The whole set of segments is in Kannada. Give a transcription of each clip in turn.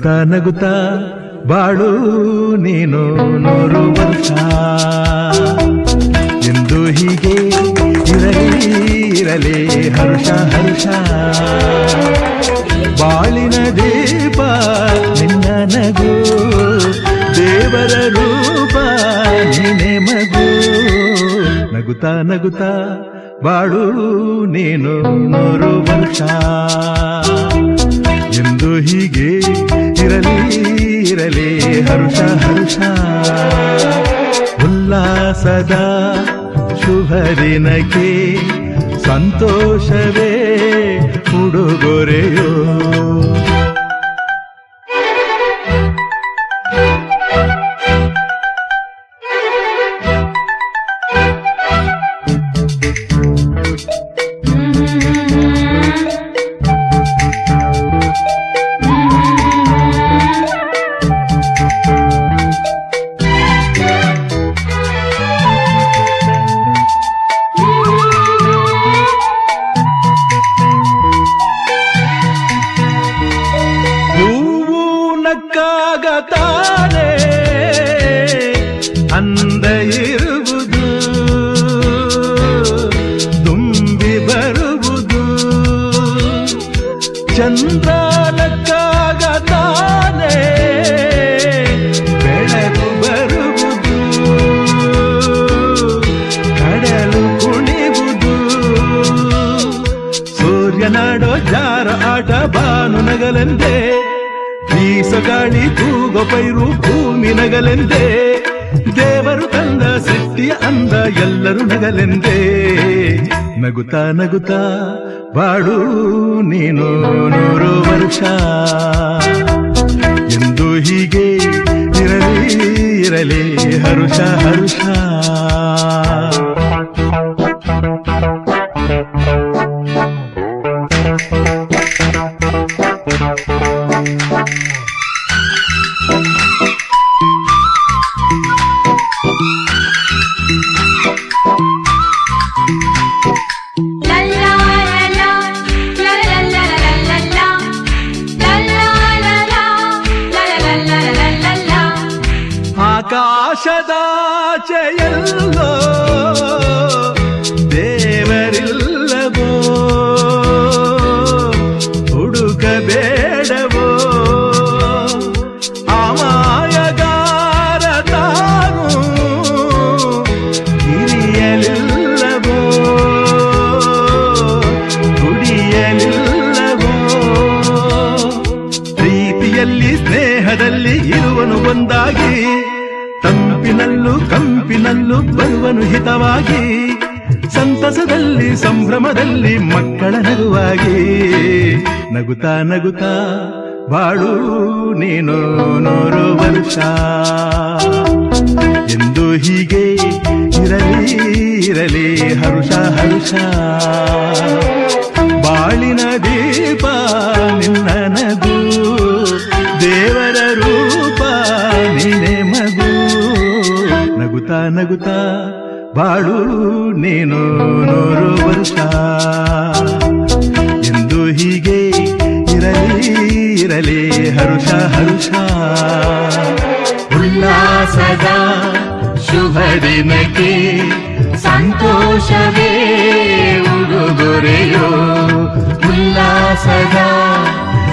ನಗುತ್ತಾ ನಗುತ್ತಾ ಬಾಳು ನೀನು 100 ವರ್ಷ ಎಂದು ಹೀಗೆ ಇರಲಿ ಇರಲಿ ಹರ್ಷ ಹರ್ಷ ಬಾಳಿನ ದೀಪ ನಿನ್ನ ನಗು ದೇವರ ರೂಪ ನೀನೆ ಮಗು ನಗುತ್ತಾ ನಗುತ್ತಾ ಬಾಳು ನೀನು 100 ವರ್ಷ ಎಂದು ಹೀಗೆ ಇರಲಿ ಇರಲಿ ಹರ್ಷ ಹರ್ಷ ಉಲ್ಲಾಸದ ಶುಭ ದಿನಕ್ಕೆ ಸಂತೋಷವೇ ಉಡುಗೊರೆಯೋ ನಕ್ಕಾಗತಾನೆ ಅಂದ ಇರುವುದು ತುಂಬಿ ಬರುವುದು ಚಂದ್ರ ನಕ್ಕಾಗತಾನೆ ಬೆಳಕು ಬರುವುದು ಕಡಲು ಕುಣಿವುದು ಸೂರ್ಯನಾಡೋ ಜಾರ ಆಟ ಬಾನು ನಗಲೆಂದೇ ಬೀಸಗಾಳಿ ತೂಗೋ ಪೈರು ಭೂಮಿ ನಗಲೆಂದೇ ದೇವರು ತಂದ ಸೃಷ್ಟಿಯ ಅಂದ ಎಲ್ಲರೂ ನಗಲೆಂದೇ ನಗುತ್ತಾ ನಗುತ್ತಾ ಬಾಳು ನೀನು 100 ವರ್ಷ ಎಂದು ಹೀಗೆ ಇರಲಿ ಇರಲಿ ಹರುಷ ಹರುಷ ಆಕಾಶದಾಚೆಯಲ್ಲೋ ದೇವರಿಲ್ಲವೋ ಹುಡುಕಬೇಡವೋ ಅಮಾಯಗಾರ ತಾನು ಹಿರಿಯಲಿಲ್ಲವೋ ಕುಡಿಯಲಿಲ್ಲವೋ ಪ್ರೀತಿಯಲ್ಲಿ ಸ್ನೇಹದಲ್ಲಿ ಇರುವನು ಒಂದಾಗಿ ತಂಪಿನಲ್ಲೂ ಕಂಪಿನಲ್ಲೂ ಬರುವನು ಹಿತವಾಗಿ ಸಂತಸದಲ್ಲಿ ಸಂಭ್ರಮದಲ್ಲಿ ಮಕ್ಕಳ ನಗುವಾಗಿ ನಗುತ್ತಾ ನಗುತ್ತಾ ಬಾಳು ನೀನು 100 ವರ್ಷ ಎಂದು ಹೀಗೆ ಇರಲಿ ಇರಲಿ ಹರುಷ ಹರುಷ ಬಾಳಿನ ದೀಪ ನಿನ್ನ ನಗು ದೇವರ ರೂಪ ನೀನೆ ಮಗು ನಗುತ್ತಾ ನಗುತ್ತಾ ಬಾಳು ನೀನು 100 ವರ್ಷ ಎಂದು ಹೀಗೆ ಇರಲಿ ಇರಲಿ ಹರುಷ ಹರುಷ ಉಲ್ಲಾಸದ ಶುಭ ದಿನಕ್ಕೆ ಸಂತೋಷವೇ ಉಡುಗೊರೆಯೋ ಉಲ್ಲಾಸದ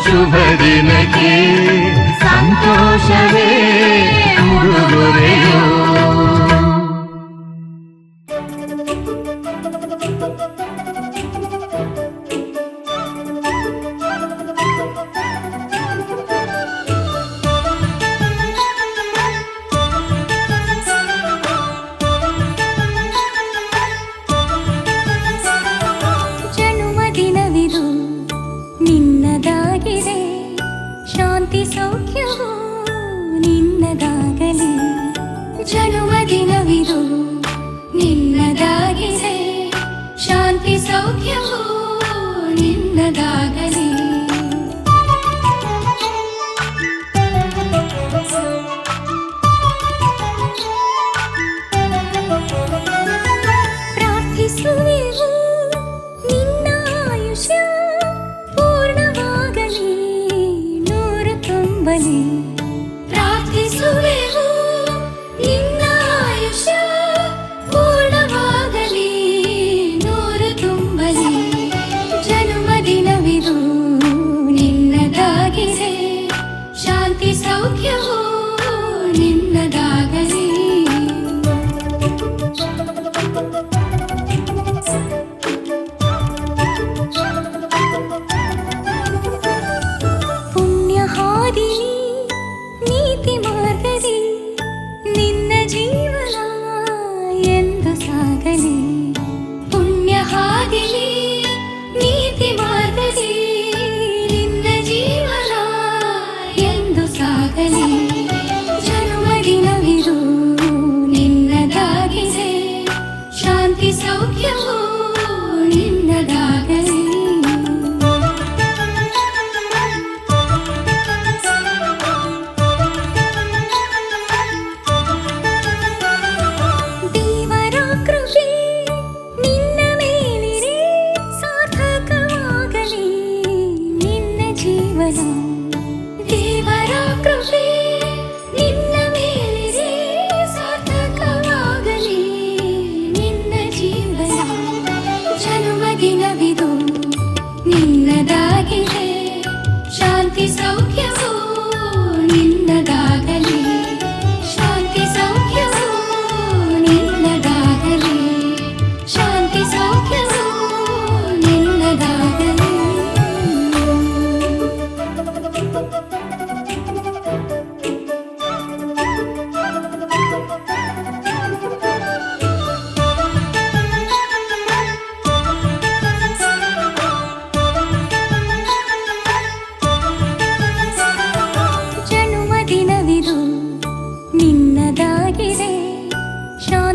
ಶುಭ ದಿನಕ್ಕೆ ಸಂತೋಷವೇ ಉಡುಗೊರೆಯೋ ಜನ್ಮದಿನವಿದು ನಿನ್ನದಾಗಿದೆ ಶಾಂತಿ ಸೌಖ್ಯವು ನಿನ್ನದಾಗಲಿ ಜನ್ಮದಿನವಿದು ನಿನ್ನದಾಗಿದೆ ಶಾಂತಿ ಸೌಖ್ಯವು ನಿನ್ನದಾಗಲಿ ಪ್ರಾರ್ಥಿಸುವೆವು ನಿನ್ನ ಆಯುಷ್ಯ ಪೂರ್ಣವಾಗಲಿ 100 ತುಂಬಲಿ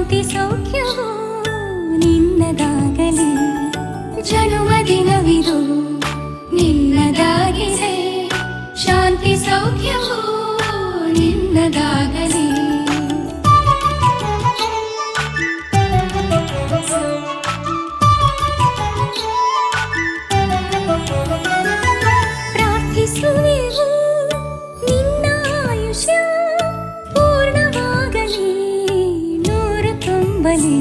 ಶಾಂತಿ ಸೌಖ್ಯವು ನಿನ್ನದಾಗಲಿ ಜನುಮ ದಿನವಿದು ನಿನ್ನದಾಗಿದೆ ಶಾಂತಿ ಸೌಖ್ಯವು ನಿನ್ನದಾಗಲಿ ಪ್ರಾರ್ಥಿಸುವೆವು ನಿನ್ನ ಆಯುಷ್ಯ ಪೂರ್ಣವಾಗಲಿ ನೂರು ತುಂಬಲಿ